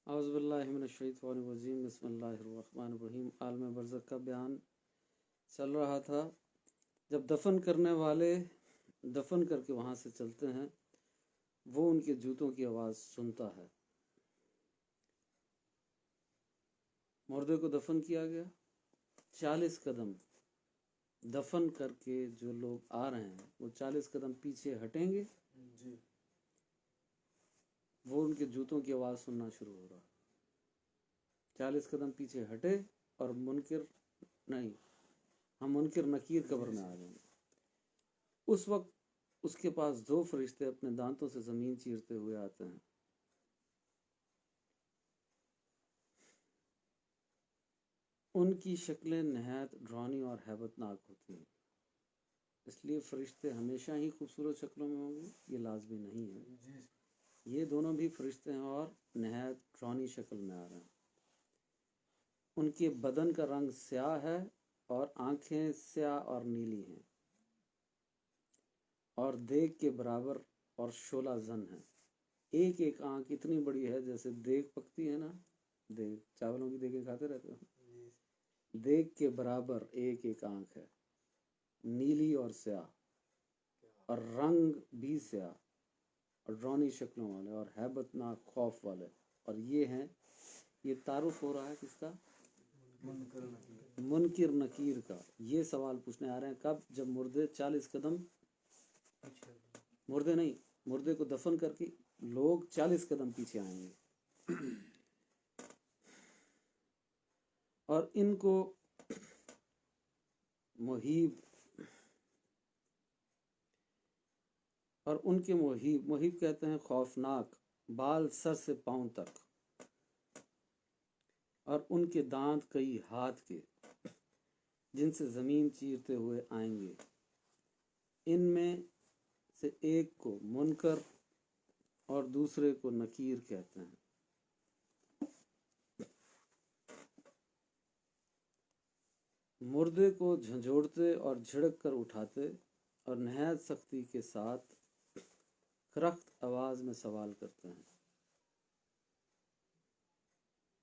اعوذ باللہ من الشیطان الرجیم، بسم اللہ الرحمن الرحیم۔ عالم برزخ کا بیان چل رہا تھا۔ جب دفن کرنے والے دفن کر کے وہاں سے چلتے ہیں، وہ ان کے جوتوں کی آواز سنتا ہے۔ مردے کو دفن کیا گیا، 40 قدم دفن کر کے جو لوگ آ رہے ہیں وہ 40 قدم پیچھے ہٹیں گے، وہ ان کے جوتوں کی آواز سننا شروع ہو رہا۔ 40 قدم پیچھے ہٹے اور منکر نہیں، ہم منکر نکیر قبر میں آ جائیں گے۔ اس وقت اس کے پاس 2 فرشتے اپنے دانتوں سے زمین چیرتے ہوئے آتے ہیں۔ ان کی شکلیں نہایت ڈراؤنی اور ہیبت ناک ہوتی ہیں۔ اس لیے فرشتے ہمیشہ ہی خوبصورت شکلوں میں ہوں گے یہ لازمی نہیں ہے۔ یہ دونوں بھی فرشتے ہیں اور نہایت ڈراؤنی شکل میں آ رہے ہیں۔ ان کے بدن کا رنگ سیاہ ہے اور آنکھیں سیاہ اور نیلی ہیں اور دیگ کے برابر اور شعلہ زن ہے۔ ایک ایک آنکھ اتنی بڑی ہے جیسے دیگ پکتی ہے نا، دیگ چاولوں کی دیگیں کھاتے رہتے ہیں، دیگ کے برابر ایک ایک آنکھ ہے، نیلی اور سیاہ، اور رنگ بھی سیاہ اور ڈرونی شکلوں والے اور ہیبت ناک خوف والے۔ اور یہ ہیں، یہ تعارف ہو رہا ہے کس کا؟ منکر نکیر کا۔ یہ سوال پوچھنے آ رہے ہیں کب؟ جب مردے 40 قدم، مردے نہیں، مردے کو دفن کر کے لوگ 40 قدم پیچھے آئیں گے اور ان کو محیب اور ان کے محیب کہتے ہیں خوفناک بال سر سے پاؤں تک، اور ان کے دانت کئی ہاتھ کے جن سے زمین چیرتے ہوئے آئیں گے۔ ان میں سے ایک کو منکر اور دوسرے کو نکیر کہتے ہیں۔ مردے کو جھنجھوڑتے اور جھڑک کر اٹھاتے اور نہایت سختی کے ساتھ کرخت آواز میں سوال کرتے ہیں۔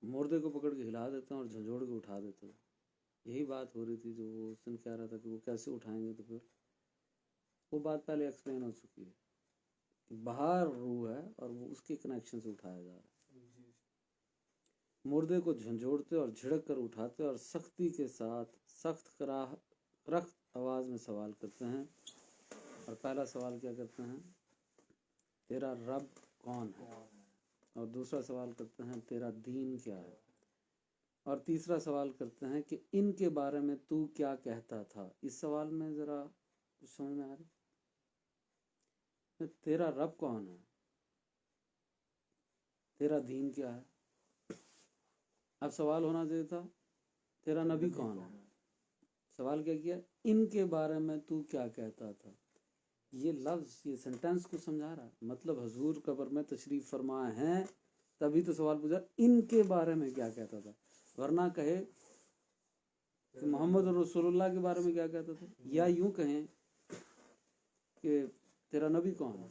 مردے کو پکڑ کے ہلا دیتے ہیں اور جھنجھوڑ کے اٹھا دیتے ہیں۔ یہی بات ہو رہی تھی جو وہ اس دن کہہ رہا تھا کہ وہ کیسے اٹھائیں گے، تو پھر وہ بات پہلے ایکسپلین ہو چکی ہے کہ باہر روح ہے اور وہ اس کے کنیکشن سے اٹھایا جا رہا ہے۔ مردے کو جھنجھوڑتے اور جھڑک کر اٹھاتے اور سختی کے ساتھ سخت کرخت آواز میں سوال کرتے ہیں۔ اور پہلا سوال کیا کرتے ہیں؟ تیرا رب کون ہے؟ اور دوسرا سوال کرتے ہیں تیرا دین کیا ہے؟ اور تیسرا سوال کرتے ہیں کہ ان کے بارے میں تو کیا کہتا تھا؟ اس سوال میں ذرا کچھ سمجھ میں آ رہی؟ تیرا رب کون ہے؟ تیرا دین کیا ہے؟ اب سوال ہونا چاہیے تھا تیرا نبی کون ہے؟ سوال کیا کیا؟ ان کے بارے میں تو کیا کہتا تھا؟ یہ لفظ، یہ سنٹینس کو سمجھا رہا ہے۔ مطلب حضور قبر میں تشریف فرما ہیں تبھی تو سوال پوچھا ان کے بارے میں کیا کہتا تھا، ورنہ کہے کہ محمد رسول اللہ کے بارے میں کیا کہتا تھا، یا یوں کہیں کہ تیرا نبی کون ہے۔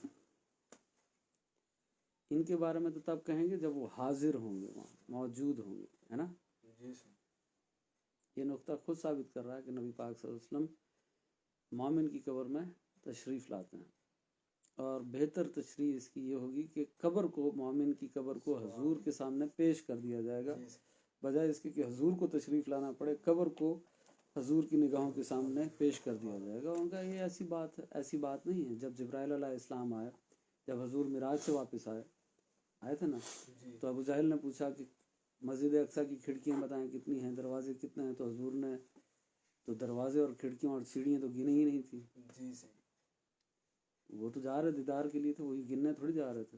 ان کے بارے میں تو تب کہیں گے جب وہ حاضر ہوں گے، وہاں موجود ہوں گے، ہے نا۔ یہ نقطہ خود ثابت کر رہا ہے کہ نبی پاک صلی اللہ علیہ وسلم مومن کی قبر میں تشریف لاتے ہیں، اور بہتر تشریح اس کی یہ ہوگی کہ قبر کو، مومن کی قبر کو حضور کے سامنے پیش کر دیا جائے گا، بجائے اس کے کہ حضور کو تشریف لانا پڑے، قبر کو حضور کی نگاہوں کے سامنے پیش کر دیا جائے گا۔ ان کا یہ ایسی بات ہے، ایسی بات نہیں ہے۔ جب جبرائیل علیہ السلام آئے، جب حضور معراج سے واپس آئے تھے نا، تو ابو جہل نے پوچھا کہ مسجد اقصیٰ کی کھڑکیاں بتائیں کتنی ہیں، دروازے کتنے ہیں، تو حضور نے تو دروازے اور کھڑکیاں اور سیڑھیاں تو گنی ہی نہیں تھی۔ وہ تو جا رہے دیدار کے لیے تھے، وہی گننے تھوڑی جا رہے تھے۔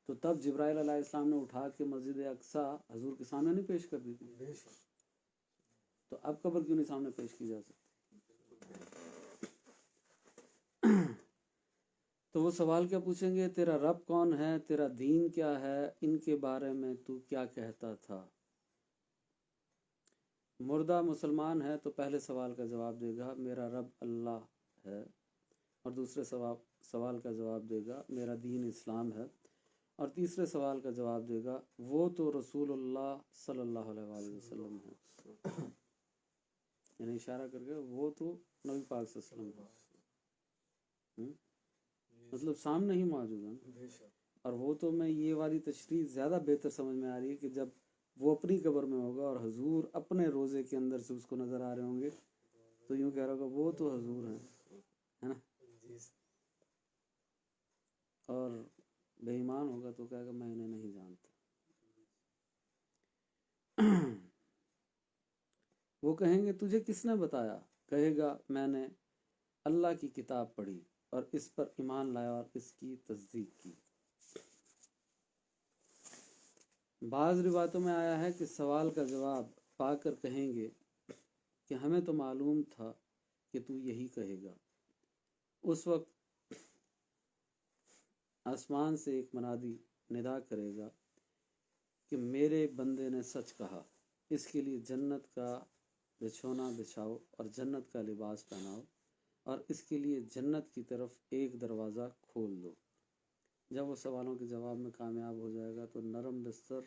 تو تب جبرائیل علیہ السلام نے اٹھا کے مسجد اقصیٰ حضور کے سامنے نہیں پیش کر دی تھی، تو اب قبر کیوں نہیں سامنے پیش کی جا سکتی؟ تو وہ سوال کیا پوچھیں گے؟ تیرا رب کون ہے، تیرا دین کیا ہے، ان کے بارے میں تو کیا کہتا تھا۔ مردہ مسلمان ہے تو پہلے سوال کا جواب دے گا میرا رب اللہ ہے، اور دوسرے سوال کا جواب دے گا میرا دین اسلام ہے، اور تیسرے سوال کا جواب دے گا وہ تو رسول اللہ صلی اللہ علیہ وآلہ وسلم ہے، یعنی اشارہ کر کے وہ تو نبی پاک صلی اللہ علیہ وسلم ہے، مطلب سامنے ہی موجود ہے۔ اور وہ تو میں یہ والی تشریح زیادہ بہتر سمجھ میں آ رہی ہے کہ جب وہ اپنی قبر میں ہوگا اور حضور اپنے روزے کے اندر سے اس کو نظر آ رہے ہوں گے تو یوں کہہ رہا ہوگا وہ تو حضور ہیں، ہے نا؟ اور بے ایمان ہوگا تو کہے گا میں انہیں نہیں جانتا۔ وہ کہیں گے تجھے کس نے بتایا؟ کہے گا میں نے اللہ کی کتاب پڑھی اور اس پر ایمان لایا اور اس کی تصدیق کی۔ بعض روایتوں میں آیا ہے کہ سوال کا جواب پا کر کہیں گے کہ ہمیں تو معلوم تھا کہ تو یہی کہے گا۔ اس وقت آسمان سے ایک منادی ندا کرے گا کہ میرے بندے نے سچ کہا، اس کے لیے جنت کا بچھونا بچھاؤ اور جنت کا لباس پہناؤ اور اس کے لیے جنت کی طرف ایک دروازہ کھول دو۔ جب وہ سوالوں کے جواب میں کامیاب ہو جائے گا تو نرم بستر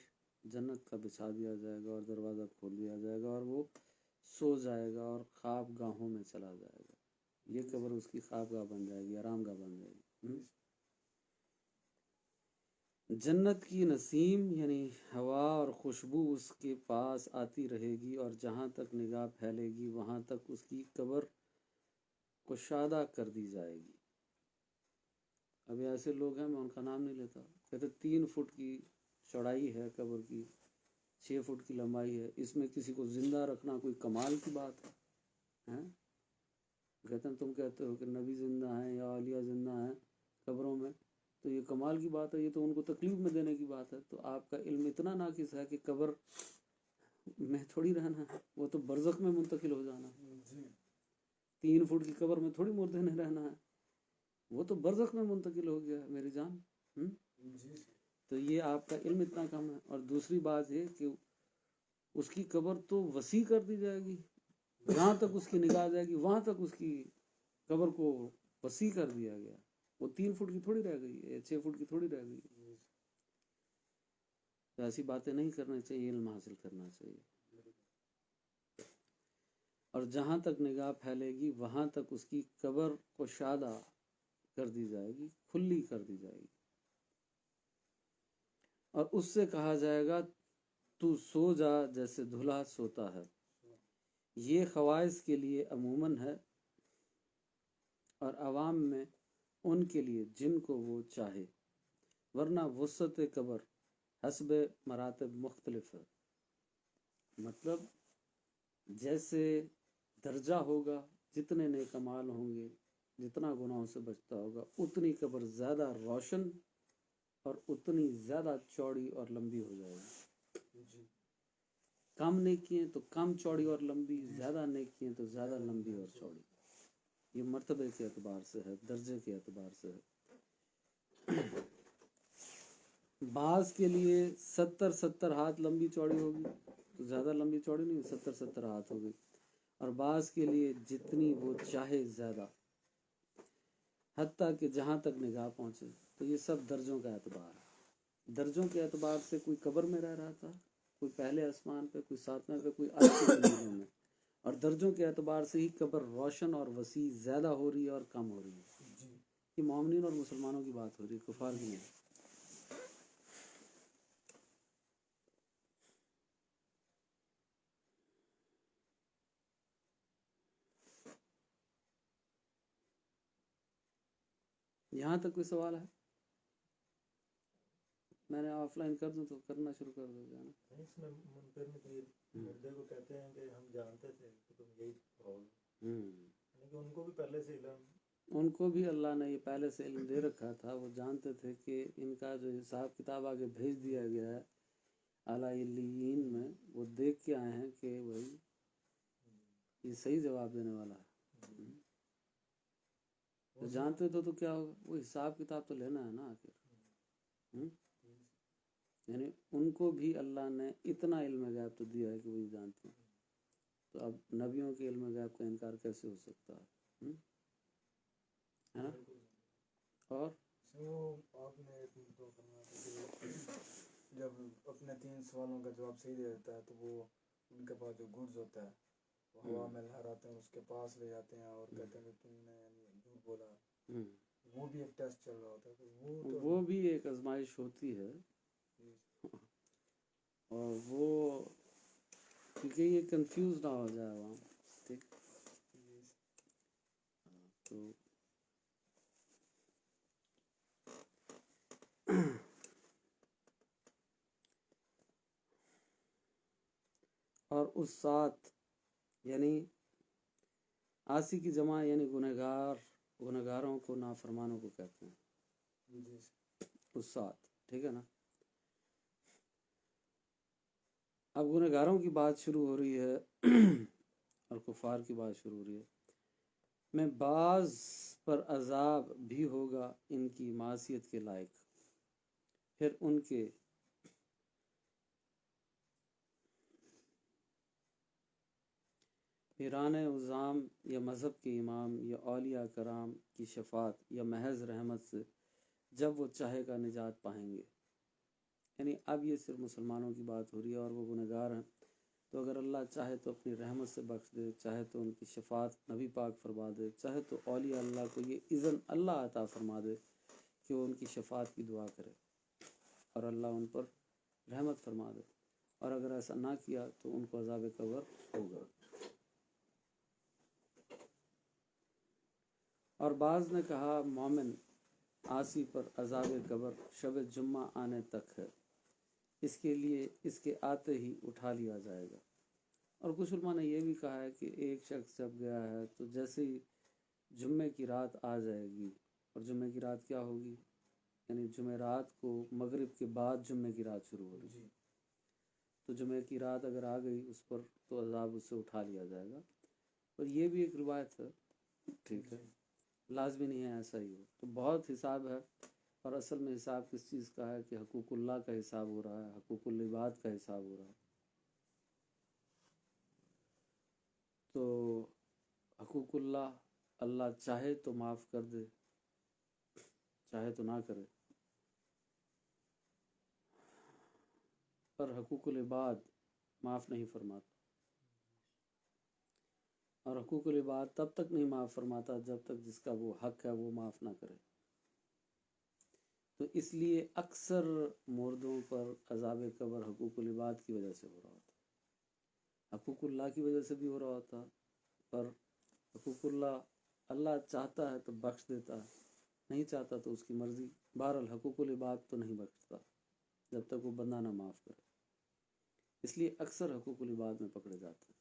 جنت کا بچھا دیا جائے گا اور دروازہ کھول دیا جائے گا اور وہ سو جائے گا اور خواب گاہوں میں چلا جائے گا۔ یہ قبر اس کی خواب گاہ بن جائے گی، آرام گاہ بن جائے گی۔ جنت کی نسیم یعنی ہوا اور خوشبو اس کے پاس آتی رہے گی اور جہاں تک نگاہ پھیلے گی وہاں تک اس کی قبر کشادہ کر دی جائے گی۔ ابھی ایسے لوگ ہیں، میں ان کا نام نہیں لیتا، کہتے 3 فٹ کی چوڑائی ہے قبر کی، 6 فٹ کی لمبائی ہے، اس میں کسی کو زندہ رکھنا کوئی کمال کی بات ہے؟ کہتے ہیں تم کہتے ہو کہ نبی زندہ ہیں یا اولیاء زندہ ہیں قبروں میں، تو یہ کمال کی بات ہے، یہ تو ان کو تکلیف میں دینے کی بات ہے۔ تو آپ کا علم اتنا ناقص ہے کہ قبر میں تھوڑی رہنا ہے، وہ تو برزخ میں منتقل ہو جانا ہے۔ 3 فٹ کی قبر میں تھوڑی مردے نے رہنا ہے، وہ تو برزخ میں منتقل ہو گیا ہے میری جان۔ تو یہ آپ کا علم اتنا کم ہے۔ اور دوسری بات یہ کہ اس کی قبر تو وسیع کر دی جائے گی، جہاں تک اس کی نگاہ جائے گی وہاں تک اس کی قبر کو وسیع کر دیا گیا۔ وہ 3 فٹ کی تھوڑی رہ گئی ہے، 6 فٹ کی تھوڑی رہ گئی۔ تو ایسی باتیں نہیں کرنا چاہیے، علم حاصل کرنا چاہیے۔ اور جہاں تک نگاہ پھیلے گی وہاں تک اس کی قبر کشادہ کر دی جائے گی، کھلی کر دی جائے گی، اور اس سے کہا جائے گا تو سو جا جیسے دھلا سوتا ہے۔ یہ خواص کے لیے عموماً ہے اور عوام میں ان کے لیے جن کو وہ چاہے، ورنہ وسعت قبر حسب مراتب مختلف ہے۔ مطلب جیسے درجہ ہوگا، جتنے نیک اعمال ہوں گے، جتنا گناہوں سے بچتا ہوگا، اتنی قبر زیادہ روشن اور اتنی زیادہ چوڑی اور لمبی ہو جائے گی۔ کم نیکی ہیں تو کم چوڑی اور لمبی، زیادہ نیکی ہیں تو زیادہ لمبی اور چوڑی۔ یہ مرتبے کے اعتبار سے ہے، درجے کے اعتبار سے ہے۔ بعض کے لیے 70 ہاتھ لمبی چوڑی ہوگی تو زیادہ لمبی چوڑی نہیں، 70 ہاتھ ہوگی، اور بعض کے لیے جتنی وہ چاہے زیادہ، حتیٰ کہ جہاں تک نگاہ پہنچے۔ تو یہ سب درجوں کا اعتبار ہے۔ درجوں کے اعتبار سے کوئی قبر میں رہ رہا تھا، کوئی پہلے آسمان پہ، کوئی 7ویں پہ، کوئی آج کی زندگیوں میں، اور درجوں کے اعتبار سے ہی قبر روشن اور وسیع زیادہ ہو رہی ہے اور کم ہو رہی ہے۔ یہ مومنین اور مسلمانوں کی بات ہو رہی ہے، کفار کی نہیں۔ یہاں تک کوئی سوال ہے؟ میں نے آف لائن کر دوں تو کرنا شروع کر دو جانا۔ اس میں منکر نکیر مردے کو کہتے ہیں کہ ہم جانتے تھے کہ تم یہی کہو گے، یعنی کہ ان کو بھی پہلے سے علم، ان کو بھی اللہ نے یہ پہلے سے علم دے رکھا تھا، وہ جانتے تھے کہ ان کا جو حساب کتاب آگے بھیج دیا گیا ہے اعلیٰ علیین میں، وہ دیکھ کے آئے ہیں کہ بھائی یہ صحیح جواب دینے والا ہے۔ تو جانتے تو کیا ہوگا، وہ حساب کتاب تو لینا ہے نا آخر۔ یعنی ان کو بھی اللہ نے اتنا علم غیب تو دیا ہے کہ وہ یہ جانتے ہیں، تو اب نبیوں کے علم غیب کا انکار کیسے ہو سکتا ہے؟ اور وہ آپ نے ایک تو فرمایا تھا کہ جب اپنے 3 سوالوں کا جواب صحیح دے دیتا ہے تو وہ ان کے پاس جو گڈز ہوتا ہے وہ ہوا میں لہراتے ہیں، اس کے پاس لے جاتے ہیں اور کہتے ہیں کہ تم نے یعنی جھوٹ بولا. وہ بھی ایک ٹیسٹ چل رہا ہوتا ہے، تو وہ بھی ایک آزمائش ہوتی ہے. اور وہ کیونکہ یہ کنفیوز نہ ہو جائے وہاں. ٹھیک. تو اور اس ساتھ یعنی آسی کی جمع یعنی گنہگاروں کو نافرمانوں کو کہتے ہیں. اس ساتھ ٹھیک ہے نا. اب گنہگاروں کی بات شروع ہو رہی ہے اور کفار کی بات شروع ہو رہی ہے. میں بعض پر عذاب بھی ہوگا ان کی معصیت کے لائق، پھر ان کے پیران عظام یا مذہب کے امام یا اولیاء کرام کی شفاعت یا محض رحمت سے جب وہ چاہے گا نجات پائیں گے. یعنی اب یہ صرف مسلمانوں کی بات ہو رہی ہے اور وہ گنہگار ہیں، تو اگر اللہ چاہے تو اپنی رحمت سے بخش دے، چاہے تو ان کی شفاعت نبی پاک فرما دے، چاہے تو اولیاء اللہ کو یہ اذن اللہ عطا فرما دے کہ وہ ان کی شفاعت کی دعا کرے اور اللہ ان پر رحمت فرما دے. اور اگر ایسا نہ کیا تو ان کو عذاب قبر ہوگا. اور بعض نے کہا مومن عاصی پر عذاب قبر شب جمعہ آنے تک ہے، اس کے لیے اس کے آتے ہی اٹھا لیا جائے گا. اور کچھ علماء نے یہ بھی کہا ہے کہ ایک شخص جب گیا ہے تو جیسے ہی جمعے کی رات آ جائے گی، اور جمعے کی رات کیا ہوگی، یعنی جمعرات کو مغرب کے بعد جمعے کی رات شروع ہوگی. تو جمعے کی رات اگر آ گئی اس پر تو عذاب اس سے اٹھا لیا جائے گا. اور یہ بھی ایک روایت ہے. ٹھیک ہے، لازمی نہیں ہے ایسا ہی ہو. تو بہت حساب ہے، اور اصل میں حساب کس چیز کا ہے کہ حقوق اللہ کا حساب ہو رہا ہے، حقوق العباد کا حساب ہو رہا ہے. تو حقوق اللہ چاہے تو معاف کر دے، چاہے تو نہ کرے. پر حقوق العباد معاف نہیں فرماتا، اور حقوق العباد تب تک نہیں معاف فرماتا جب تک جس کا وہ حق ہے وہ معاف نہ کرے. تو اس لیے اکثر مردوں پر عذاب قبر حقوق العباد کی وجہ سے ہو رہا ہوتا، حقوق اللہ کی وجہ سے بھی ہو رہا ہوتا. پر حقوق اللہ چاہتا ہے تو بخش دیتا ہے، نہیں چاہتا تو اس کی مرضی. بہرحال حقوق العباد تو نہیں بخشتا جب تک وہ بندہ نہ معاف کرے. اس لیے اکثر حقوق العباد میں پکڑے جاتے ہیں.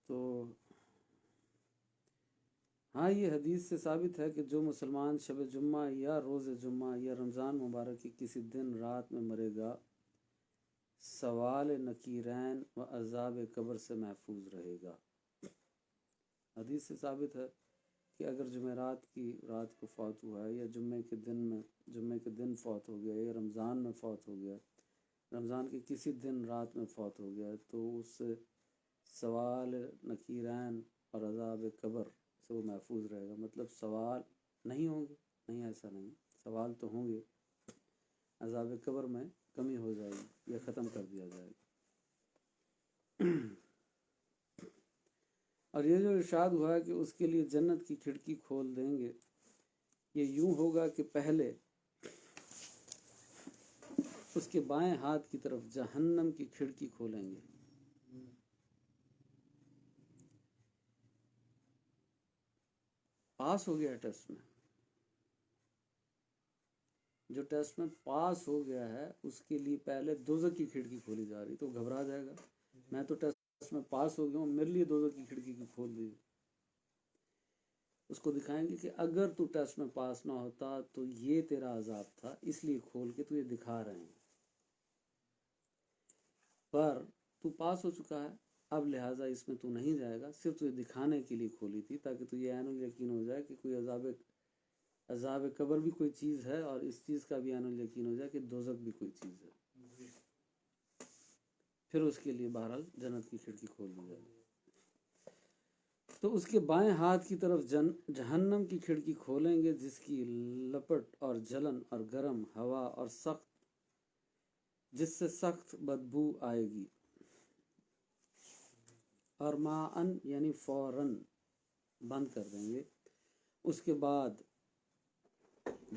تو ہاں، یہ حدیث سے ثابت ہے کہ جو مسلمان شب جمعہ یا روز جمعہ یا رمضان مبارک کی کسی دن رات میں مرے گا، سوال نکیرین و عذاب قبر سے محفوظ رہے گا. حدیث سے ثابت ہے کہ اگر جمعرات کی رات کو فوت ہوا ہے، یا جمعے کے دن فوت ہو گیا، یا رمضان میں فوت ہو گیا، رمضان کے کسی دن رات میں فوت ہو گیا، تو اس سے سوال نکیرین اور عذاب قبر سے وہ محفوظ رہے گا. مطلب سوال نہیں ہوں گے، نہیں ایسا نہیں، سوال تو ہوں گے، عذاب قبر میں کمی ہو جائے گی یا ختم کر دیا جائے گا. اور یہ جو ارشاد ہوا ہے کہ اس کے لیے جنت کی کھڑکی کھول دیں گے، یہ یوں ہوگا کہ پہلے اس کے بائیں ہاتھ کی طرف جہنم کی کھڑکی کھولیں گے. پاس ہو گیا ٹیسٹ میں، جو ٹیسٹ میں پاس ہو گیا ہے اس کے لیے پہلے دوزخ کی کھڑکی کھولی جا رہی. تو گھبرا جائے گا، میں تو ٹیسٹ میں پاس ہو گیا ہوں، میرے لیے دوزخ کی کھڑکی کی کھول دی. اس کو دکھائیں گے کہ اگر تو ٹیسٹ میں پاس نہ ہوتا تو یہ تیرا عذاب تھا، اس لیے کھول کے تو یہ دکھا رہے ہیں، پر تو پاس ہو چکا ہے، اب لہٰذا اس میں تو نہیں جائے گا. صرف تو یہ دکھانے کے لیے کھولی تھی تاکہ تو یہ عین الیقین ہو جائے کہ کوئی عذاب قبر بھی کوئی چیز ہے، اور اس چیز کا بھی عین الیقین ہو جائے کہ دوزخ بھی کوئی چیز ہے. پھر اس کے لیے بہرحال جنت کی کھڑکی کھول دی جائے. تو اس کے بائیں ہاتھ کی طرف جہنم کی کھڑکی کھولیں گے جس کی لپٹ اور جلن اور گرم ہوا اور سخت جس سے سخت بدبو آئے گی، اور معاً یعنی فوراً بند کر دیں گے۔ اس کے بعد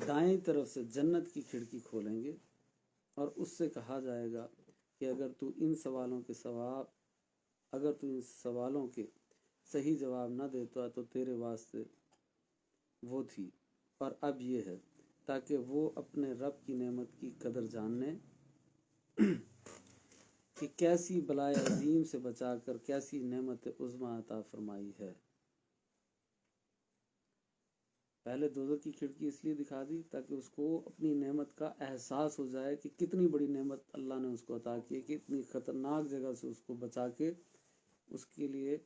دائیں طرف سے جنت کی کھڑکی کھولیں گے اور اس سے کہا جائے گا کہ اگر تو ان سوالوں کے صحیح جواب نہ دیتا تو تیرے واسطے وہ تھی، اور اب یہ ہے، تاکہ وہ اپنے رب کی نعمت کی قدر جاننے کہ کیسی بلائے عظیم سے بچا کر کیسی نعمت عظمیٰ عطا فرمائی ہے۔ پہلے دوزخ کی کھڑکی اس لیے دکھا دی تاکہ اس کو اپنی نعمت کا احساس ہو جائے کہ کتنی بڑی نعمت اللہ نے اس کو عطا کی ہے، کہ اتنی خطرناک جگہ سے اس کو بچا کے اس کے لیے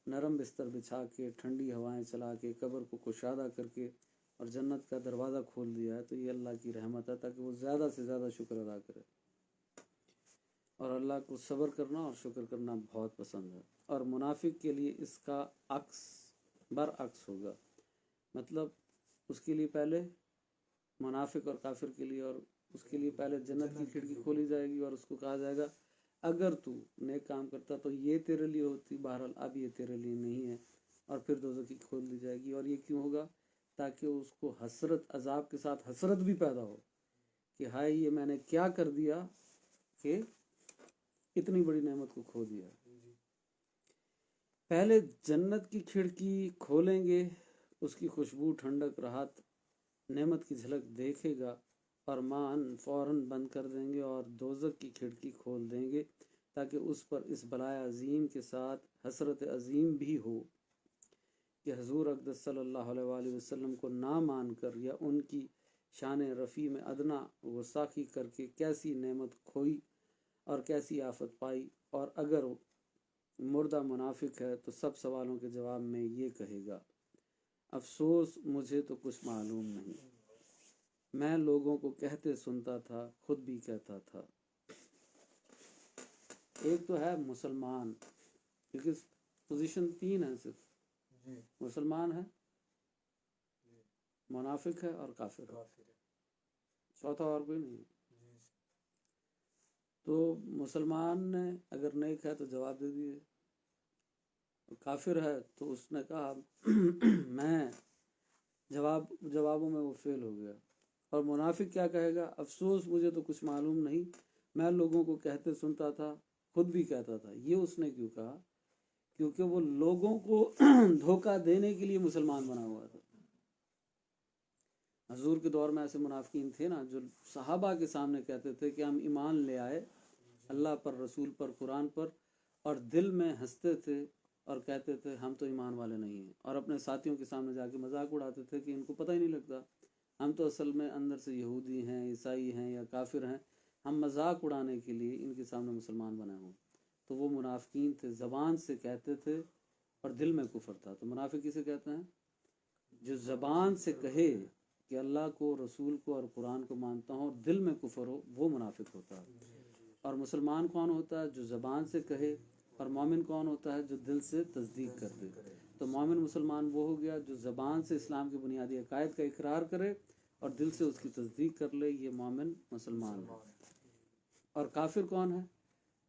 نرم بستر بچھا کے ٹھنڈی ہوائیں چلا کے قبر کو کشادہ کر کے اور جنت کا دروازہ کھول دیا ہے۔ تو یہ اللہ کی رحمت ہے تاکہ وہ زیادہ سے زیادہ شکر ادا کرے، اور اللہ کو صبر کرنا اور شکر کرنا بہت پسند ہے۔ اور منافق کے لیے اس کا برعکس ہوگا، مطلب اس کے لیے پہلے منافق اور کافر کے لیے، اور اس کے لیے پہلے جنت کی کھڑکی کھولی جائے گی اور اس کو کہا جائے گا اگر تو نیک کام کرتا تو یہ تیرے لیے ہوتی، بہرحال اب یہ تیرے لیے نہیں ہے، اور پھر دوزخ کی کھول دی جائے گی۔ اور یہ کیوں ہوگا؟ تاکہ اس کو حسرت، عذاب کے ساتھ حسرت بھی پیدا ہو کہ ہائے یہ میں نے کیا کر دیا کہ اتنی بڑی نعمت کو کھو دیا۔ پہلے جنت کی کھڑکی کھولیں گے، اس کی خوشبو، ٹھنڈک، راحت، نعمت کی جھلک دیکھے گا، اور فوراً بند کر دیں گے اور دوزخ کی کھڑکی کھول دیں گے تاکہ اس پر اس بلائے عظیم کے ساتھ حسرت عظیم بھی ہو کہ حضور اقدس صلی اللہ علیہ وآلہ وسلم کو نہ مان کر یا ان کی شان رفیع میں ادنا گستاخی کر کے کیسی نعمت کھوئی اور کیسی آفت پائی۔ اور اگر مردہ منافق ہے تو سب سوالوں کے جواب میں یہ کہے گا افسوس مجھے تو کچھ معلوم نہیں، میں لوگوں کو کہتے سنتا تھا، خود بھی کہتا تھا۔ ایک تو ہے مسلمان، کیونکہ پوزیشن 3 ہے، صرف مسلمان ہے، منافق ہے اور کافر ہے، چوتھا اور کوئی نہیں۔ تو مسلمان نے اگر نیک ہے تو جواب دے دیے، کافر ہے تو اس نے کہا میں جوابوں میں وہ فیل ہو گیا۔ اور منافق کیا کہے گا؟ افسوس مجھے تو کچھ معلوم نہیں، میں لوگوں کو کہتے سنتا تھا، خود بھی کہتا تھا۔ یہ اس نے کیوں کہا؟ کیونکہ وہ لوگوں کو دھوکہ دینے کے لیے مسلمان بنا ہوا تھا۔ حضور کے دور میں ایسے منافقین تھے نا، جو صحابہ کے سامنے کہتے تھے کہ ہم ایمان لے آئے اللہ پر، رسول پر، قرآن پر، اور دل میں ہنستے تھے اور کہتے تھے ہم تو ایمان والے نہیں ہیں، اور اپنے ساتھیوں کے سامنے جا کے مذاق اڑاتے تھے کہ ان کو پتہ ہی نہیں لگتا، ہم تو اصل میں اندر سے یہودی ہیں، عیسائی ہیں یا کافر ہیں، ہم مذاق اڑانے کے لیے ان کے سامنے مسلمان بنے ہوں۔ تو وہ منافقین تھے، زبان سے کہتے تھے اور دل میں کفر تھا۔ تو منافق کسے کہتے ہیں؟ جو زبان سے کہے کہ اللہ کو، رسول کو اور قرآن کو مانتا ہوں اور دل میں کفر ہو، وہ منافق ہوتا ہے۔ اور مسلمان کون ہوتا ہے؟ جو زبان سے کہے۔ اور مومن کون ہوتا ہے؟ جو دل سے تصدیق کر دے۔ تو مومن مسلمان وہ ہو گیا جو زبان سے اسلام کے بنیادی عقائد کا اقرار کرے اور دل سے اس کی تصدیق کر لے، یہ مومن مسلمان ہے۔ اور کافر کون ہے؟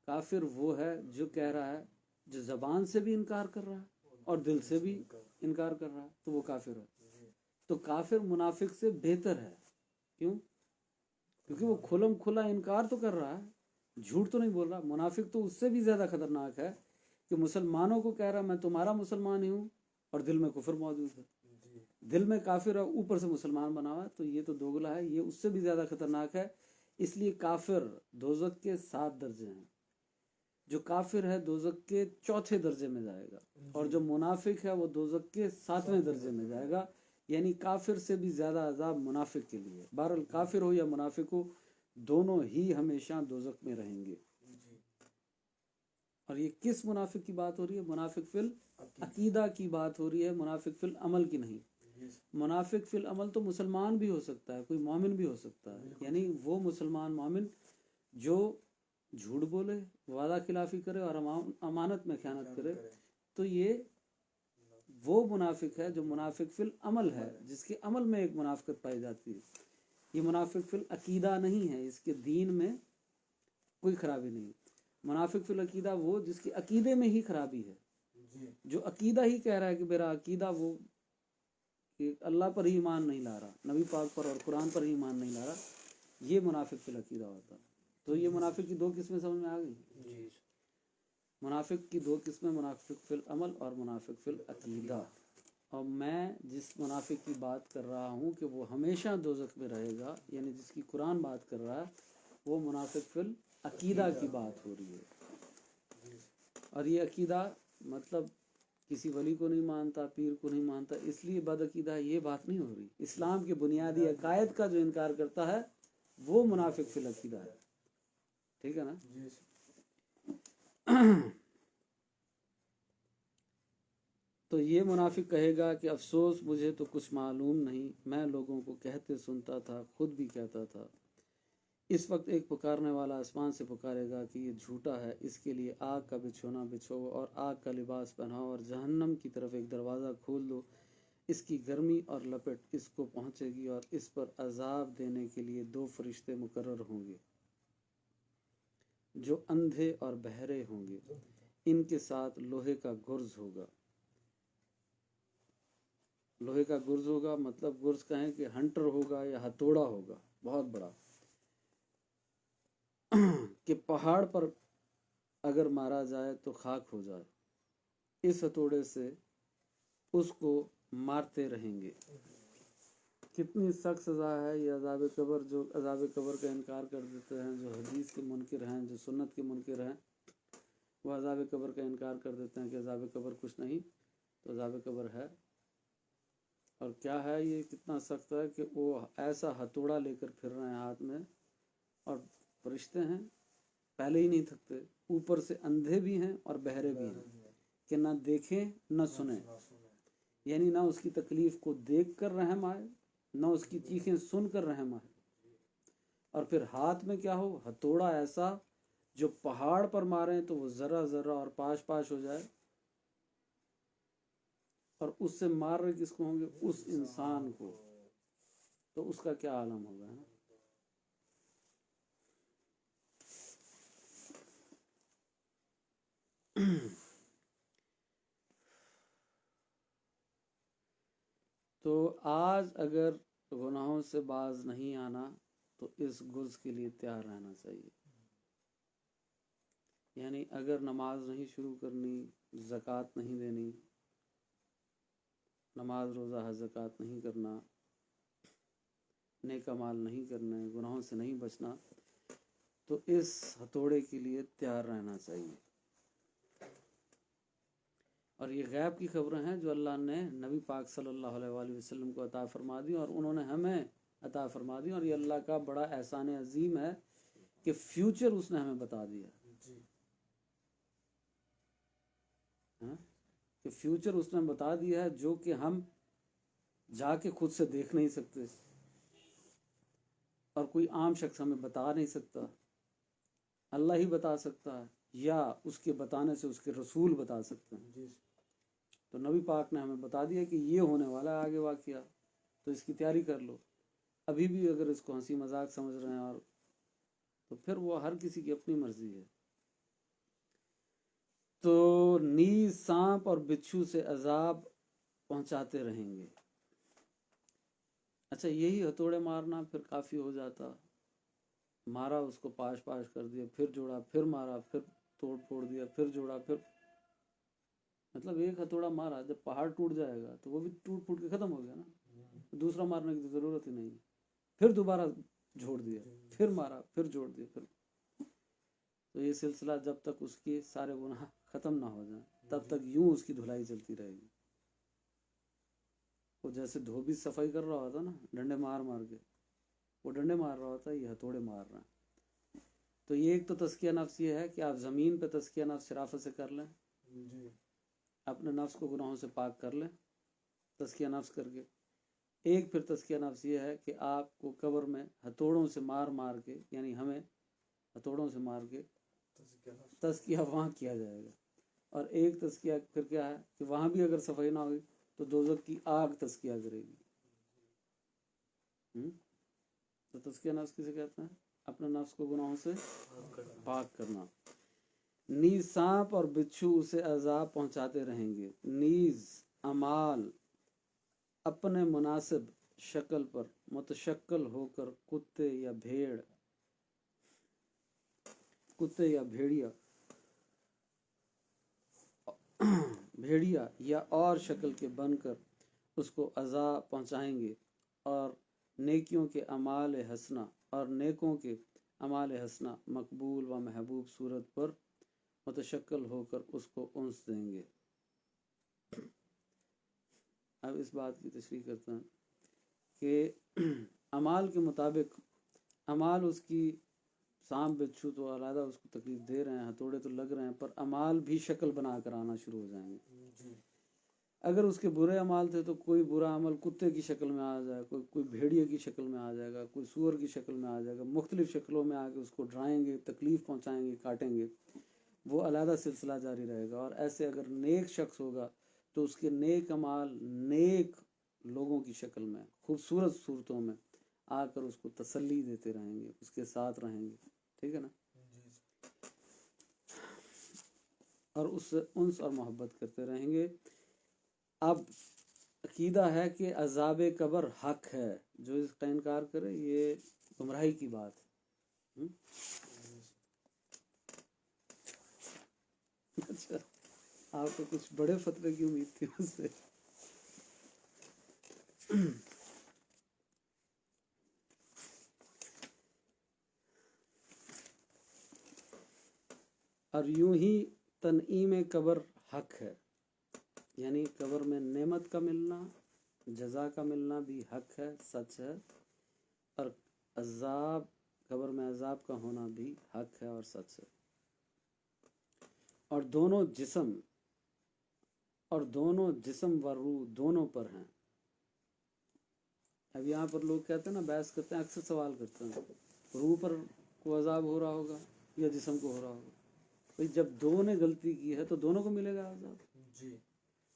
کافر وہ ہے جو کہہ رہا ہے، جو زبان سے بھی انکار کر رہا ہے اور دل سے بھی انکار کر رہا ہے، تو وہ کافر ہے۔ تو کافر منافق سے بہتر ہے، کیوں؟ کیونکہ وہ کھلم کھلا انکار تو کر رہا ہے، جھوٹ تو نہیں بول رہا۔ منافق تو اس سے بھی زیادہ خطرناک ہے کہ مسلمانوں کو کہہ رہا میں تمہارا مسلمان ہی ہوں اور دل میں کفر موجود ہے، دل میں کافر ہے، اوپر سے مسلمان بنا ہوا ہے۔ تو یہ تو دوگلا ہے، یہ اس سے بھی زیادہ خطرناک ہے۔ اس لیے کافر دوزخ کے 7 درجے ہیں، جو کافر ہے دوزخ کے 4تھے درجے میں جائے گا، اور جو منافق ہے وہ دوزخ کے 7ویں درجے میں جائے گا۔ یعنی کافر سے بھی زیادہ عذاب منافق کے لیے۔ بہرحال کافر ہو یا منافق ہو، دونوں ہی ہمیشہ دوزخ میں رہیں گے۔ اور یہ کس منافق کی بات ہو رہی ہے؟ منافق فی العقیدہ کی بات ہو رہی ہے، منافق فی العمل کی نہیں۔ منافق فی العمل تو مسلمان بھی ہو سکتا ہے، کوئی مومن بھی ہو سکتا ہے، یعنی وہ مسلمان مومن جو جھوٹ بولے، وعدہ خلافی کرے اور امانت میں خیانت کرے، تو یہ وہ منافق ہے جو منافق فی العمل ہے، جس کے عمل میں ایک منافقت پائی جاتی ہے. یہ منافق فی العقیدہ نہیں ہے، اس کے دین میں کوئی خرابی نہیں. منافق فی العقیدہ وہ جس کے عقیدے میں ہی خرابی ہے، جو عقیدہ ہی کہہ رہا ہے کہ میرا عقیدہ وہ کہ اللہ پر ہی ایمان نہیں لا رہا، نبی پاک پر اور قرآن پر ہی ایمان نہیں لا رہا، یہ منافق فی العقیدہ ہوتا. تو یہ منافق کی دو قسمیں سمجھ میں آ گئی. منافق کی دو قسمیں، منافق فی العمل اور منافق فی العقیدہ. اور میں جس منافق کی بات کر رہا ہوں کہ وہ ہمیشہ دوزخ میں رہے گا، یعنی جس کی قرآن بات کر رہا ہے، وہ منافق فی العقیدہ کی بات ہو رہی ہے. اور یہ عقیدہ مطلب کسی ولی کو نہیں مانتا، پیر کو نہیں مانتا، اس لیے بد عقیدہ، یہ بات نہیں ہو رہی. اسلام کے بنیادی عقائد کا جو انکار کرتا ہے وہ منافق فی العقیدہ ہے. ٹھیک ہے نا؟ تو یہ منافق کہے گا کہ افسوس مجھے تو کچھ معلوم نہیں، میں لوگوں کو کہتے سنتا تھا، خود بھی کہتا تھا. اس وقت ایک پکارنے والا آسمان سے پکارے گا کہ یہ جھوٹا ہے، اس کے لیے آگ کا بچھونا بچھو اور آگ کا لباس پہناؤ اور جہنم کی طرف ایک دروازہ کھول دو. اس کی گرمی اور لپٹ اس کو پہنچے گی اور اس پر عذاب دینے کے لیے 2 فرشتے مقرر ہوں گے جو اندھے اور بہرے ہوں گے. ان کے ساتھ لوہے کا گرز ہوگا. لوہے کا گرز ہوگا مطلب گرز کہیں کہ ہنٹر ہوگا یا ہتھوڑا ہوگا بہت بڑا، کہ پہاڑ پر اگر مارا جائے تو خاک ہو جائے. اس ہتھوڑے سے اس کو مارتے رہیں گے. کتنی سخت سزا ہے یہ عذاب قبر. جو عذاب قبر کا انکار کر دیتے ہیں، جو حدیث کے منکر ہیں، جو سنت کے منکر ہیں، وہ عذاب قبر کا انکار کر دیتے ہیں کہ عذاب قبر کچھ نہیں. تو عذاب قبر ہے، اور کیا ہے یہ کتنا سخت ہے کہ وہ ایسا ہتھوڑا لے کر پھر رہے ہیں ہاتھ میں، اور فرشتے ہیں پہلے ہی نہیں تھکتے، اوپر سے اندھے بھی ہیں اور بہرے بھی ہیں کہ نہ دیکھیں نہ سنیں. یعنی نہ اس کی تکلیف کو دیکھ کر رحم آئے، نہ اس کی چیخیں سن کر رحم آئے. اور پھر ہاتھ میں کیا ہو؟ ہتھوڑا ایسا جو پہاڑ پر ماریں تو وہ ذرہ ذرہ اور پاش پاش ہو جائے. اور اس سے مار رہے کس کو ہوں گے؟ اس انسان کو. تو اس کا کیا عالم ہوگا. تو آج اگر گناہوں سے باز نہیں آنا تو اس گرز کے لیے تیار رہنا چاہیے. یعنی اگر نماز نہیں شروع کرنی، زکوٰۃ نہیں دینی، نماز روزہ حج زکوٰۃ نہیں کرنا، نیک اعمال نہیں کرنے، گناہوں سے نہیں بچنا، تو اس ہتھوڑے کے لیے تیار رہنا چاہیے. اور یہ غیب کی خبریں ہیں جو اللہ نے نبی پاک صلی اللہ علیہ وآلہ وسلم کو عطا فرما دی، اور انہوں نے ہمیں عطا فرما دی. اور یہ اللہ کا بڑا احسان عظیم ہے کہ فیوچر اس نے ہمیں بتا دیا. کہ فیوچر اس نے بتا دیا ہے جو کہ ہم جا کے خود سے دیکھ نہیں سکتے، اور کوئی عام شخص ہمیں بتا نہیں سکتا. اللہ ہی بتا سکتا ہے، یا اس کے بتانے سے اس کے رسول بتا سکتے ہیں. تو نبی پاک نے ہمیں بتا دیا کہ یہ ہونے والا ہے آگے واقعہ، تو اس کی تیاری کر لو. ابھی بھی اگر اس کو ہنسی مذاق سمجھ رہے ہیں اور تو پھر وہ ہر کسی کی اپنی مرضی ہے. تو نیز سانپ اور بچھو سے عذاب پہنچاتے رہیں گے. اچھا، یہی ہتھوڑے مارنا پھر کافی ہو جاتا. مارا اس کو، پاش پاش کر دیا، پھر جوڑا، پھر مارا، پھر توڑ پھوڑ دیا، پھر جوڑا، پھر مطلب ایک ہتھوڑا مارا، جب پہاڑ ٹوٹ جائے گا تو وہ بھی ٹوٹ پھوٹ کے ختم ہو گیا نا. دوسرا مارنے کی تو ضرورت ہی نہیں. پھر دوبارہ جوڑ دیا، پھر مارا، پھر جوڑ دیا، پھر. تو یہ سلسلہ جب تک اس کے سارے گناہ ختم نہ ہو جائیں تب تک یوں اس کی دھلائی چلتی رہے گی. وہ جیسے دھوبی صفائی کر رہا ہوتا نا ڈنڈے مار مار کے، وہ ڈنڈے مار رہا ہوتا ہے، یہ ہتھوڑے مار رہا ہے. تو یہ ایک تو تزکیہ نفس یہ ہے کہ آپ زمین پہ تزکیہ نفس شرافت سے کر لیں، اپنے نفس کو گناہوں سے پاک کر لیں تزکیہ نفس کر کے. ایک پھر تزکیہ نفس یہ ہے کہ آپ کو قبر میں ہتھوڑوں سے مار مار کے، یعنی ہمیں ہتھوڑوں سے مار کے تزکیہ وہاں کیا جائے گا. اور ایک تزکیہ پھر کیا ہے کہ وہاں بھی اگر صفائی نہ ہوئی تو دوزخ کی آگ تزکیہ کرے گی. تو تزکیہ نفس کسے کہتے ہیں؟ اپنے نفس کو گناہوں سے پاک کرنا. نیز سانپ اور بچھو اسے عذاب پہنچاتے رہیں گے. نیز اعمال اپنے مناسب شکل پر متشکل ہو کر کتے یا بھیڑیا یا اور شکل کے بن کر اس کو عذاب پہنچائیں گے، اور نیکیوں کے اعمال حسنہ مقبول و محبوب صورت پر متشکل ہو کر اس کو انس دیں گے. اب اس بات کی تشریح کرتے ہیں کہ اعمال کے مطابق اعمال اس کی سانپ بچھو تو علیحدہ اس کو تکلیف دے رہے ہیں، ہتھوڑے تو لگ رہے ہیں، پر اعمال بھی شکل بنا کر آنا شروع ہو جائیں گے. اگر اس کے برے اعمال تھے تو کوئی برا عمل کتے کی شکل میں آ جائے، کوئی بھیڑیے کی شکل میں آ جائے گا، کوئی سور کی شکل میں آ جائے گا، مختلف شکلوں میں آ کے اس کو ڈرائیں گے، تکلیف پہنچائیں گے، کاٹیں گے. وہ علیحدہ سلسلہ جاری رہے گا. اور ایسے اگر نیک شخص ہوگا تو اس کے نیک اعمال نیک لوگوں کی شکل میں خوبصورت صورتوں میں آ کر اس کو تسلی دیتے رہیں گے، اس کے ساتھ رہیں گے. ٹھیک ہے نا؟ اور اس سے انس اور محبت کرتے رہیں گے. اب عقیدہ ہے کہ عذاب قبر حق ہے. جو اس کا انکار کرے یہ گمراہی کی بات ہے. اچھا، آپ کو کچھ بڑے فتوے کی امید تھی اس سے. اور یوں ہی تنعیم قبر حق ہے، یعنی قبر میں نعمت کا ملنا، جزا کا ملنا بھی حق ہے، سچ ہے. اور قبر میں عذاب کا ہونا بھی حق ہے اور سچ ہے. اور دونوں جسم و روح دونوں پر ہیں. اب یہاں پر لوگ کہتے ہیں نا، بحث کرتے ہیں، اکثر سوال کرتے ہیں روح پر کو عذاب ہو رہا ہوگا یا جسم کو ہو رہا ہوگا. بھئی جب دو نے غلطی کی ہے تو دونوں کو ملے گا عذاب.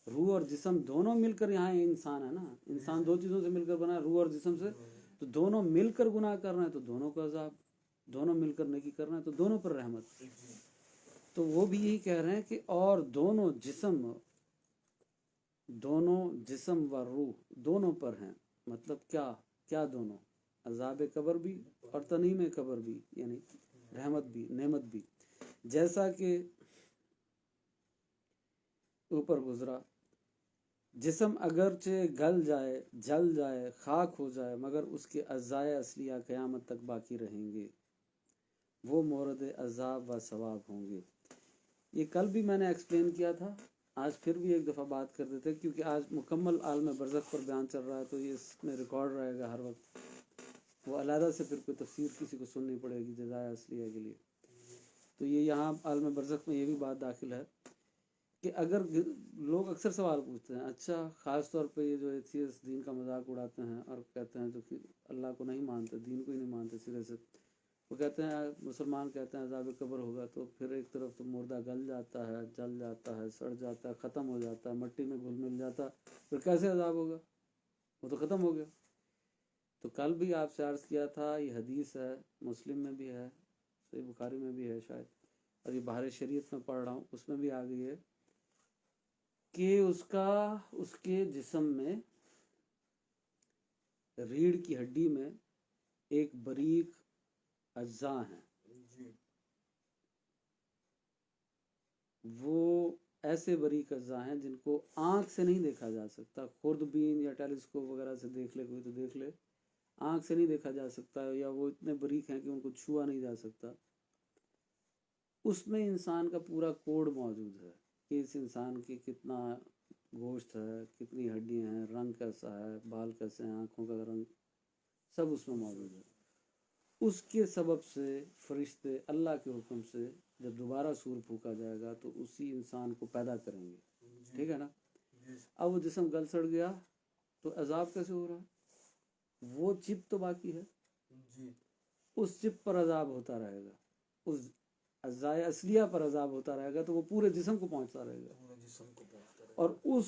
روح اور جسم دونوں مل کر یہاں انسان ہے نا، انسان دو چیزوں سے مل کر بنا ہے، روح اور جسم سے. تو دونوں مل کر گناہ کر رہے ہیں تو دونوں کو عذاب، دونوں مل کر نیکی کر رہے ہیں تو دونوں پر رحمت. تو وہ بھی یہی کہہ رہے ہیں کہ اور دونوں جسم و روح دونوں پر ہیں. مطلب کیا دونوں؟ عذاب قبر بھی اور تنعیم قبر بھی، یعنی رحمت بھی نعمت بھی. جیسا کہ اوپر گزرا، جسم اگرچہ گل جائے، جل جائے، خاک ہو جائے، مگر اس کے اجزائے اصلیہ قیامت تک باقی رہیں گے، وہ مورد عذاب و ثواب ہوں گے. یہ کل بھی میں نے ایکسپلین کیا تھا، آج پھر بھی ایک دفعہ بات کر دیتے کیونکہ آج مکمل عالم برزخ پر بیان چل رہا ہے تو یہ اس میں ریکارڈ رہے گا ہر وقت. وہ علیحدہ سے پھر کوئی تفسیر کسی کو سننی پڑے گی جزائے اصلیہ کے لیے. تو یہ یہاں عالم برزخ میں یہ بھی بات داخل ہے کہ اگر لوگ اکثر سوال پوچھتے ہیں، اچھا خاص طور پہ یہ جو ایتھیسٹ دین کا مذاق اڑاتے ہیں اور کہتے ہیں جو کہ اللہ کو نہیں مانتے، دین کو ہی نہیں مانتے سرے سے، وہ کہتے ہیں مسلمان کہتے ہیں عذاب قبر ہوگا تو پھر ایک طرف تو مردہ گل جاتا ہے، جل جاتا ہے، سڑ جاتا ہے، ختم ہو جاتا ہے، مٹی میں گھل مل جاتا ہے، پھر کیسے عذاب ہوگا؟ وہ تو ختم ہو گیا. تو کل بھی آپ سے عرض کیا تھا، یہ حدیث ہے، مسلم میں بھی ہے، صحیح بخاری میں بھی ہے شاید، اور یہ بحر شریعت میں پڑھ رہا ہوں، اس میں بھی آ گئی ہے کہ اس کے جسم میں ریڑھ کی ہڈی میں ایک باریک اجزاء ہیں. وہ ایسے باریک اجزاء ہیں جن کو آنکھ سے نہیں دیکھا جا سکتا. خوردبین یا ٹیلیسکوپ وغیرہ سے دیکھ لے کوئی تو دیکھ لے، آنکھ سے نہیں دیکھا جا سکتا، یا وہ اتنے باریک ہیں کہ ان کو چھوا نہیں جا سکتا. اس میں انسان کا پورا کوڈ موجود ہے کہ اس انسان کی کتنا گوشت ہے، کتنی ہڈیاں ہیں، رنگ کیسا ہے، بال کیسے ہیں، آنکھوں کا رنگ، سب اس میں موجود ہے. اس کے سبب سے فرشتے اللہ کے حکم سے جب دوبارہ سور پھونکا جائے گا تو اسی انسان کو پیدا کریں گے. ٹھیک ہے نا؟ اب وہ جسم گل سڑ گیا تو عذاب کیسے ہو رہا؟ وہ چپ تو باقی ہے، اس چپ پر عذاب ہوتا رہے گا، اس اجزائے اصلیہ پر عذاب ہوتا رہے گا، تو وہ پورے جسم کو پہنچتا رہے گا. اور اس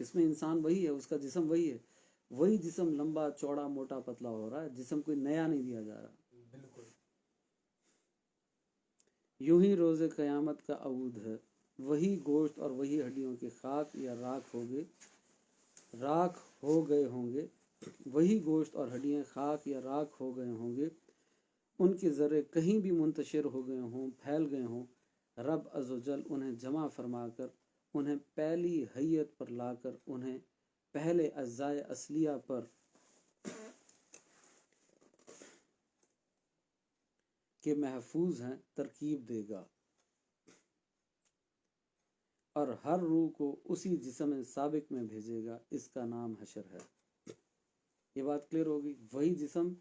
اس میں انسان وہی ہے, اس کا جسم وہی ہے, وہی جسم لمبا چوڑا موٹا پتلا ہو رہا ہے, جسم کوئی نیا نہیں دیا جا رہا. بالکل. یوں ہی روز قیامت کا عود ہے, وہی گوشت اور وہی ہڈیوں کے خاک یا راکھ ہو گئے ہوں گے, وہی گوشت اور ہڈیاں خاک یا راکھ ہو گئے ہوں گے, ان کے ذرے کہیں بھی منتشر ہو گئے ہوں, پھیل گئے ہوں, رب عز و جل انہیں جمع فرما کر, انہیں پہلی حیت پر لا کر, انہیں پہلے اجزائے اصلیہ پر کہ محفوظ ہیں ترکیب دے گا, اور ہر روح کو اسی جسم سابق میں بھیجے گا. اس کا نام حشر ہے. یہ بات کلیئر ہوگی. وہی جسم,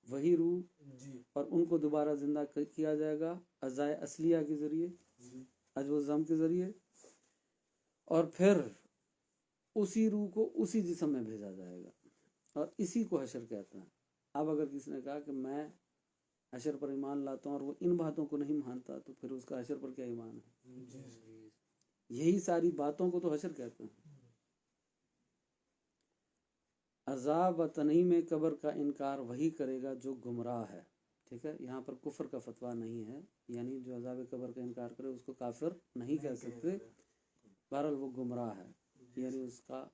وہی روح, جی اور ان کو دوبارہ زندہ کیا جائے گا اجزائے اصلیہ کے ذریعے, جی عجب و ضم کے ذریعے, اور پھر اسی روح کو اسی جسم میں بھیجا جائے گا, اور اسی کو حشر کہتے ہیں. اب اگر کسی نے کہا کہ میں حشر پر ایمان لاتا ہوں اور وہ ان باتوں کو نہیں مانتا, تو پھر اس کا حشر پر کیا ایمان ہے؟ جی یہی ساری باتوں کو تو حشر کہتے ہیں. عذاب و تنعیم قبر کا انکار وہی کرے گا جو گمراہ ہے. ٹھیک ہے, یہاں پر کفر کا فتویٰ نہیں ہے, یعنی جو عذاب قبر کا انکار کرے اس کو کافر نہیں کہہ سکتے. بہرحال وہ گمراہ ہے, یعنی اس کا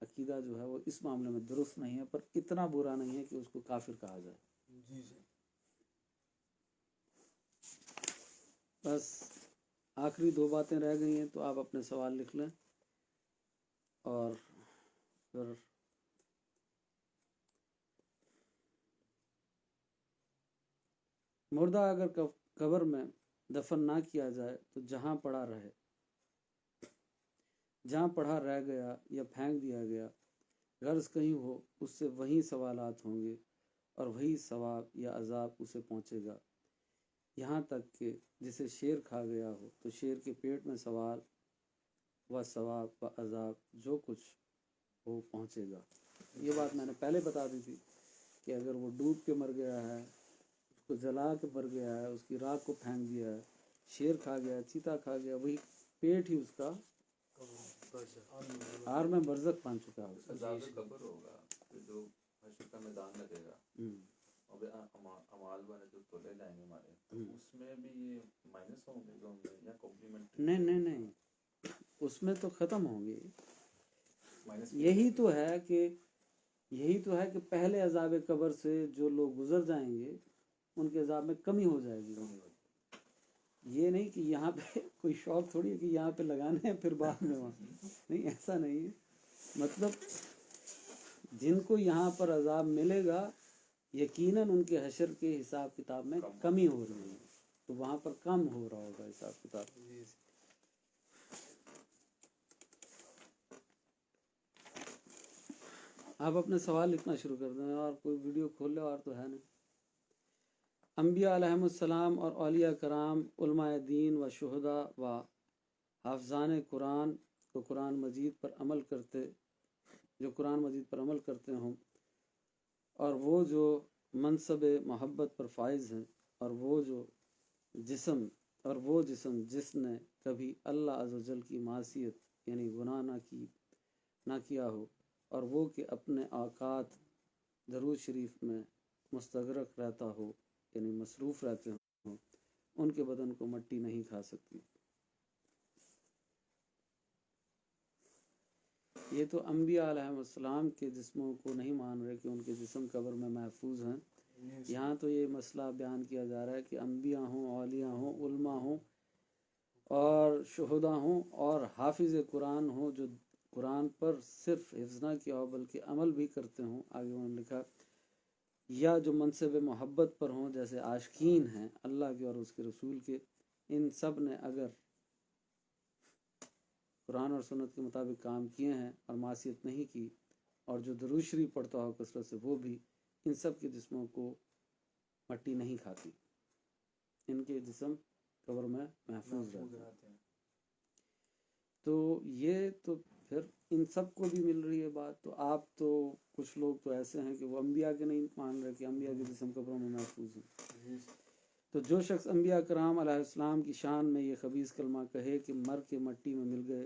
عقیدہ جو ہے وہ اس معاملے میں درست نہیں ہے, پر اتنا برا نہیں ہے کہ اس کو کافر کہا جائے. جی جی. بس آخری 2 باتیں رہ گئی ہیں, تو آپ اپنے سوال لکھ لیں, اور پھر مردہ اگر قبر میں دفن نہ کیا جائے تو جہاں پڑا رہے, جہاں پڑا رہ گیا یا پھینک دیا گیا, غرض کہیں ہو, اس سے وہی سوالات ہوں گے اور وہی ثواب یا عذاب اسے پہنچے گا, یہاں تک کہ جسے شیر کھا گیا ہو تو شیر کے پیٹ میں سوال و ثواب و عذاب جو کچھ ہو پہنچے گا. یہ بات میں نے پہلے بتا دی تھی کہ اگر وہ ڈوب کے مر گیا ہے, اس کو جلا کے مر گیا ہے, اس کی راکھ کو پھینک دیا ہے, شیر کھا گیا, چیتا کھا گیا, وہی پیٹ ہی اس کا آر میں برزخ بن چکا ہے. عذاب قبر ہوگا کہ جو حشر کا میدان لگے گا, اور اعمال والے جو تولے جائیں گے ہمارے, اس میں بھی یہ مائنس ہوں گے جو یا کمپلیمنٹ؟ نہیں, اس میں تو ختم ہوں گے. یہی تو ہے کہ پہلے عذاب قبر سے جو لوگ گزر جائیں گے ان کے عذاب میں کمی ہو جائے گی. یہ نہیں کہ یہاں پہ کوئی شوق تھوڑی ہے کہ یہاں پہ لگانے ہیں پھر بعد میں وہاں, نہیں, ایسا نہیں ہے. مطلب جن کو یہاں پر عذاب ملے گا یقیناً ان کے حشر کے حساب کتاب میں کمی ہو رہی ہے, تو وہاں پر کم ہو رہا ہوگا حساب کتاب. آپ اپنے سوال لکھنا شروع کر دیں, اور کوئی ویڈیو کھول لے, اور تو ہے نہیں. انبیاء علیہم السلام اور اولیاء کرام, علماء دین و شہداء و حافظان قرآن کو قرآن مجید پر عمل کرتے ہوں, اور وہ جو منصب محبت پر فائز ہیں, اور وہ جسم جس نے کبھی اللہ عز و جل کی معصیت یعنی گناہ نہ کیا ہو, اور وہ کہ اپنے اوقات درود شریف میں مستغرق رہتا ہو یعنی مصروف رہتے ہوں, ان کے بدن کو مٹی نہیں کھا سکتی. یہ تو انبیاء علیہ السلام کے جسموں کو نہیں مان رہے کہ ان کے جسم قبر میں محفوظ ہیں. یہاں تو یہ مسئلہ بیان کیا جا رہا ہے کہ انبیاء ہوں, اولیاء ہوں, علماء ہوں, اور شہداء ہوں, اور حافظ قرآن ہوں, جو قرآن پر صرف حفظ نہ کیا ہو بلکہ عمل بھی کرتے ہوں. آگے انہوں نے لکھا, یا جو منصب محبت پر ہوں جیسے عاشقین ہیں اللہ کے اور اس کے رسول کے, ان سب نے اگر قرآن اور سنت کے مطابق کام کیے ہیں اور معصیت نہیں کی, اور جو درود شریف پڑھتا ہو کثرت سے, وہ بھی ان سب کے جسموں کو مٹی نہیں کھاتی, ان کے جسم قبر میں محفوظ رہتے ہیں. تو یہ تو پھر ان سب کو بھی مل رہی ہے بات. تو آپ تو کچھ لوگ تو ایسے ہیں کہ وہ انبیاء کے نہیں مان رہے کہ انبیاء کے جسم قبروں میں محفوظ ہیں. تو جو شخص انبیاء کرام علیہ السلام کی شان میں یہ خبیث کلمہ کہے کہ مر کے مٹی میں مل گئے